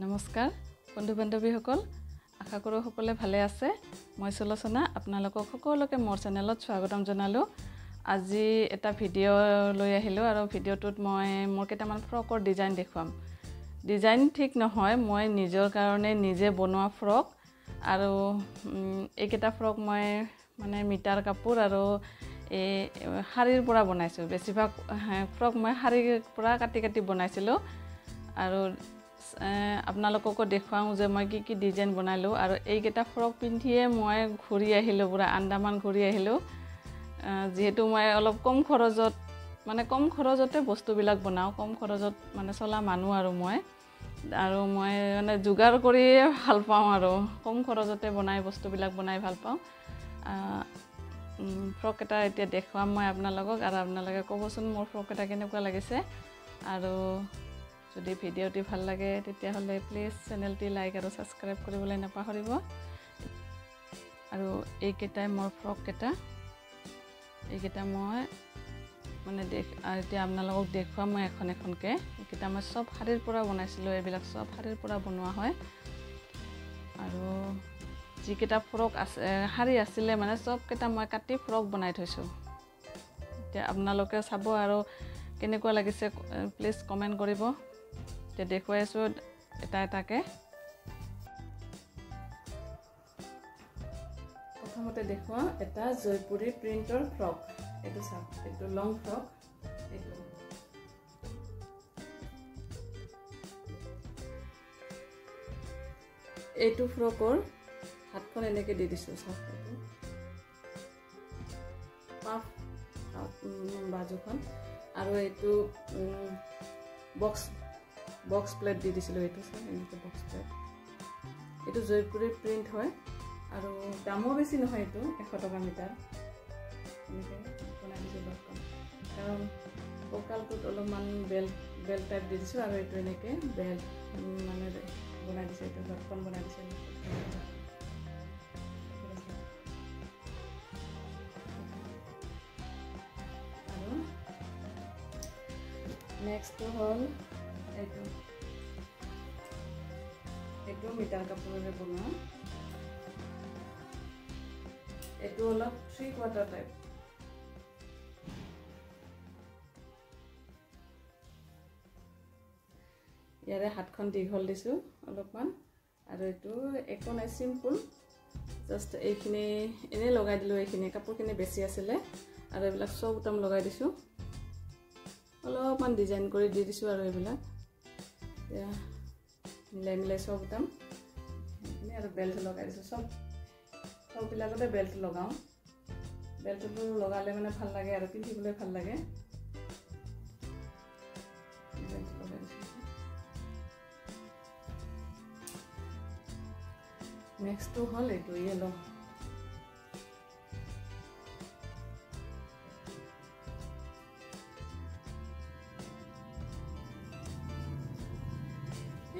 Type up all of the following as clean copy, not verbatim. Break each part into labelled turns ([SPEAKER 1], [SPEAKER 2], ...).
[SPEAKER 1] নমস্কাৰ বন্ধু বান্ধৱীসকল আশা কৰোঁ সকলোৱে ভালে আছে মই সুলোচনা আপোনালোকক সকলোকে মোৰ চেনেলত স্বাগতম জনালো আজি এটা ভিডিঅ' লৈ আহিলো আৰু ভিডিঅ'টোত মই মোৰ কেইটামান ফ্ৰকৰ ডিজাইন দেখুৱাম ডিজাইন ঠিক নহয় মই নিজৰ কাৰণে নিজে বনোৱা ফ্ৰক আৰু এইকেইটা ফ্ৰক মই মানে মিটাৰ কাপোৰ আৰু এই শাৰীৰ পৰা বনাইছো বেছিভাগ ফ্ৰক মই শাৰীৰ পৰা কাটি বনাইছিলো আৰু আপোনালোকক দেখুৱাও যে মই কি ডিজাইন বনাইলো আৰু এইকেইটা ফ্ৰক পিন্ধিয়ে মই ঘূৰি আহিলো পুৰা আন্দামান ঘূৰি আহিলো যেহেতু মই অলপ কম খৰচতে বস্তুবিলাক বনাও কম খৰচত মানে চলা মানুহ আৰু মই মানে যোগাৰ কৰি ভাল পাওঁ আৰু কম খৰচতে বস্তুবিলাক বনাই ভাল পাওঁ ফ্ৰক এটা এতিয়া দেখুৱাম মই আপোনালোকক আৰু আপোনালোকে ক'বচোন মোৰ ফ্ৰক এটা কেনেকুৱা লাগিছে আৰু যদি ভিডিঅ'টি ভাল লাগে তেতিয়া হলে প্লিজ চেনেলটি লাইক আৰু সাবস্ক্ৰাইব কৰিবলৈ নাপাহৰিব আৰু এইকেইটাই মোৰ ফ্ৰক এইকেইটা মই মানে এতিয়া আপোনালোকক দেখুৱাম মই এখনকে এইকেইটা মই সব শাৰীৰ পৰা বনাইছিলো এইবিলাক সব শাৰীৰ পৰা বনোৱা হয় আৰু যিকেইটা ফ্ৰক আছে শাৰী আছিলে মানে সব কেইটা মই কাটি ফ্ৰক বনাই থৈছো এতিয়া আপোনালোকে চাব আৰু কেনেকুৱা লাগিছে প্লিজ কমেন্ট কৰিব তে দেখুৱাইছো এটাকে প্ৰথমতে দেখুৱা এটা জয়পুৰী প্ৰিন্টৰ ফ্ৰক এইটো চাওক এইটো লং ফ্ৰক এইটো ফ্ৰকৰ হাতখন এনেকে দি দিছো চাওক এইটো পাফ বাজুখন আৰু এইটো বক্স প্লেট দি দিছিলো এইটো চাওক এনেকে বক্স প্লেট এইটো জয়পুৰী প্ৰিন্ট হয় আৰু দামো বেছি নহয় এইটো 100 টকা মিটাৰ এনেকে বনাই দিছো দোকান কাৰণ কোকালটোত অলপমান বেল টাইপ দি দিছো আৰু এইটো এনেকে বেল মানে বনাই দিছো এইটো দোকান বনাই দিছো আৰু নেক্সট হল এইটো মিটাৰ কাপোৰেৰে বনোৱা এইটো অলপ 3/4 টাইপ ইয়াৰে হাতখন দীঘল দিছো অলপমান আৰু এইটো একো নাই সিম্পল জাস্ট এইখিনি এনে লগাই দিলো এইখিনি কাপোৰখিনি বেছি আছিলে আৰু এইবিলাক সব উতম লগাই দিছো অলপমান ডিজাইন কৰি দি দিছো আৰু এইবিলাক ইয়া মিলাই সব উতম আৰু বেল্ট লগাই দিছো সব বিলাকতে বেল্ট লগাও বেল্টটো লগালে মানে ভাল লাগে আৰু পিন্ধিবলৈ ভাল লাগে বেল্ট লগাই দিছো নেক্সট হল এইটো ইয়েলো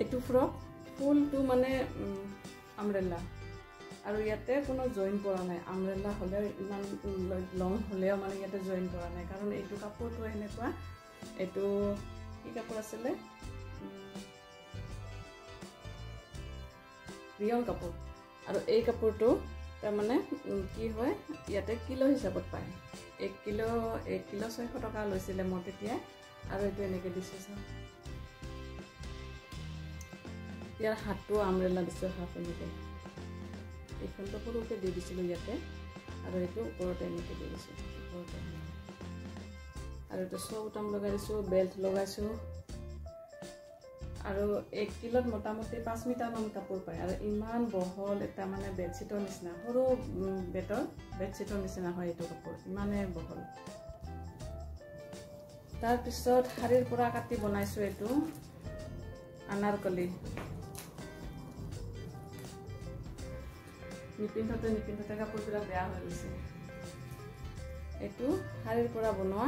[SPEAKER 1] এইটো ফ্ৰক ফুলটো মানে আমব্ৰেলা আৰু ইয়াতে কোনো জয়েন কৰা নাই আমব্ৰেলা হলে ইমান লং হলেও মানে ইয়াতে জয়েন কৰা নাই কাৰণ এইটো কাপোৰটো এনেকুৱা এইটো কি কাপোৰ আছিলে ৰিয়ন কাপোৰ আৰু এই কাপোৰটো তাৰ মানে কি হয় ইয়াতে কিলো হিচাপত পায় 1 কিলো 600 টকা লৈছিলে মই তেতিয়া আৰু এইটো এনেকে দিছো চাও ইয়াৰ হাতটো আমব্ৰেলা দিছো হাফ এনেকে এইখনটো সৰুকে দি দিছিলো ইয়াতে আৰু এইটো ওপৰতে এনেকে দি দিছো ওপৰতে আৰু এইটো সব উতম লগাই দিছো বেল্ট লগাইছো আৰু 1 কিলোত মোটামুটি 5 মিটাৰ মান কাপোৰ পায় আৰু ইমান বহল এটা মানে বেডশিটৰ নিচিনা সৰু বেডশিটৰ নিচিনা হয় এইটো কাপোৰ ইমানে বহল তাৰ পিছত শাৰীৰ পৰা কাটি বনাইছো এইটো আনাৰকলি নিপিন্ধতে কাপোৰবিলাক বেয়া হৈ গৈছে এইটো শাৰীৰ পৰা বনোৱা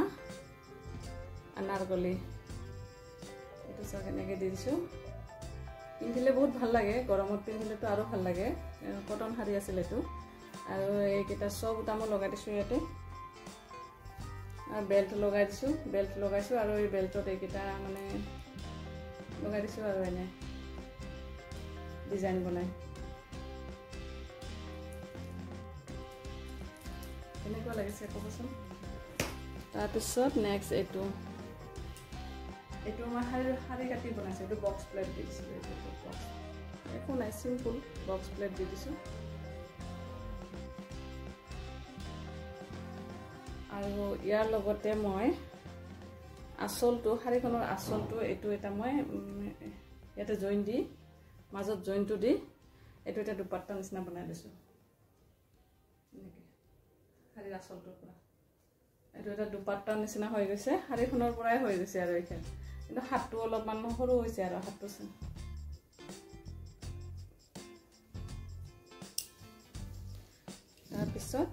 [SPEAKER 1] আনাৰকলি এইটো চাওক এনেকে দি দিছো পিন্ধিলে বহুত ভাল লাগে গৰমত পিন্ধিলেতো আৰু ভাল লাগে কটন শাৰী আছিল এইটো আৰু এইকেইটা সব উতামো লগাই দিছো ইয়াতে আৰু বেল্ট লগাইছো আৰু এই বেল্টত এইকেইটা মানে লগাই দিছো আৰু এনে ডিজাইন বনাই কেনেকুৱা লাগিছে ক'বচোন তাৰপিছত নেক্সট এইটো মই শাৰী কাটি বনাইছোঁ এইটো বক্স প্লেট দি দিছিলোঁ এইটো একো নাই চিম্পল বক্স প্লেট দি দিছোঁ আৰু ইয়াৰ লগতে মই আঁচলটো শাৰীখনৰ আঁচলটো এইটো এটা মই ইয়াতে জইন দি মাজত জইনটো দি এইটো এটা দুপাট্টা নিচিনা বনাই দিছোঁ এনেকৈ শাৰীৰ আঁচলটোৰ পৰা এইটো এটা দুপাট্টা নিচিনা হৈ গৈছে শাৰীখনৰ পৰাই হৈ গৈছে আৰু এইখন কিন্তু হাতটো অলপমান সৰু হৈছে আৰু হাতটো তাৰপিছত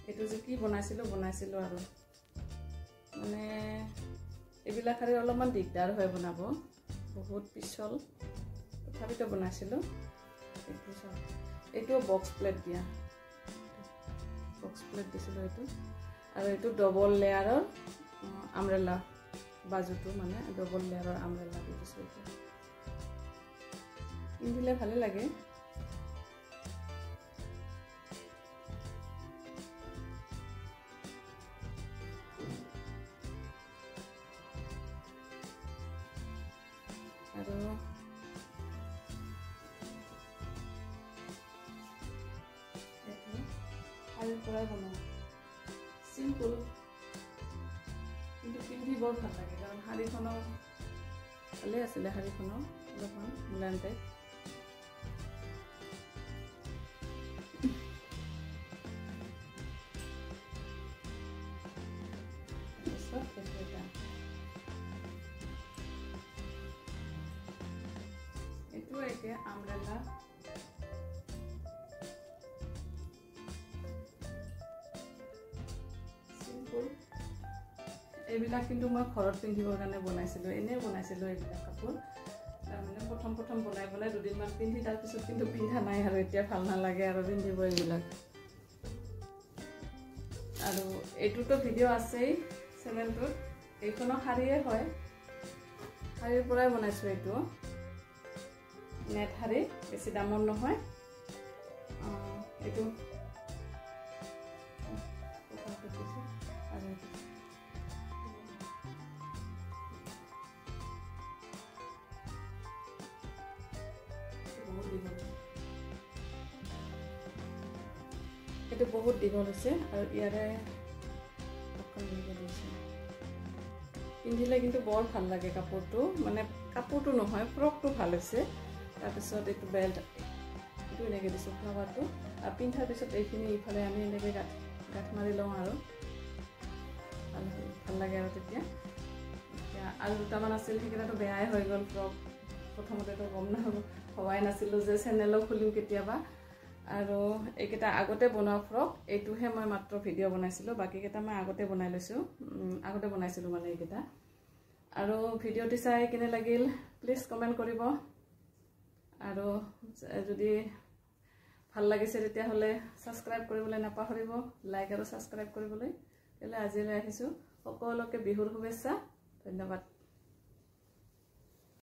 [SPEAKER 1] এইটো যে কি বনাইছিলোঁ আৰু মানে এইবিলাক শাৰী অলপমান দিগদাৰ হয় বনাব বহুত পিছল তথাপিতো বনাইছিলোঁ এইটো বক্স প্লেট দিয়া বক্স প্লেট দিছিলোঁ এইটো আৰু এইটো ডবল লেয়াৰৰ আমব্ৰেলা বাজুটো মানে ডবল লেয়াৰৰ আমব্ৰেলা দি দিছোঁ এইটো পিন্ধিলে ভালে লাগে আৰু শাৰীৰ পৰাই বনাওঁ চিম্পল কিন্তু পিন্ধি বৰ ভাল লাগে কাৰণ শাৰীখনো ভালে আছিলে শাৰীখনো অলপমান মোলায়ম টাইপ এইটো এতিয়া আমব্ৰেলা চিম্পল এইবিলাক কিন্তু মই ঘৰত পিন্ধিবৰ কাৰণে বনাইছিলোঁ এনেই বনাইছিলোঁ এইবিলাক কাপোৰ তাৰমানে প্ৰথম বনাই দুদিনমান পিন্ধি তাৰপিছত কিন্তু পিন্ধা নাই আৰু এতিয়া ভাল নালাগে আৰু পিন্ধিব এইবিলাক আৰু এইটোতো ভিডিঅ' আছেই চেনেলটোত এইখনো শাৰীয়ে হয় শাৰীৰ পৰাই বনাইছোঁ এইটো নেট শাৰী বেছি দামৰ নহয় এইটো এইটো বহুত দীঘল হৈছে আৰু ইয়াৰে পিন্ধিলে কিন্তু বৰ ভাল লাগে কাপোৰটো মানে কাপোৰটো নহয় ফ্ৰকটো ভাল হৈছে তাৰপিছত এইটো বেল্ট এইটো এনেকৈ দিছোঁ ফ্লাৱাৰটো আৰু পিন্ধাৰ পিছত এইখিনি ইফালে আমি এনেকৈ গাঁঠ মাৰি লওঁ আৰু ভাল লাগে আৰু তেতিয়া আৰু দুটামান আছিল সেইকেইটাতো বেয়াই হৈ গ'ল ফ্ৰক প্ৰথমতেতো গম হোৱাই নাছিলোঁ যে চেনেলো খুলিম কেতিয়াবা আৰু এইকেইটা আগতে বনোৱা ফ্ৰক এইটোহে মই মাত্ৰ ভিডিঅ' বনাইছিলোঁ বাকীকেইটা মই আগতে বনাইছিলোঁ মানে এইকেইটা আৰু ভিডিঅ'টি চাই কেনে লাগিল প্লিজ কমেণ্ট কৰিব আৰু যদি ভাল লাগিছে তেতিয়াহ'লে ছাবস্ক্ৰাইব কৰিবলৈ নাপাহৰিব লাইক আৰু ছাবস্ক্ৰাইব কৰিবলৈ তেতিয়াহ'লে আজিলৈ আহিছোঁ সকলোকে বিহুৰ শুভেচ্ছা ধন্যবাদ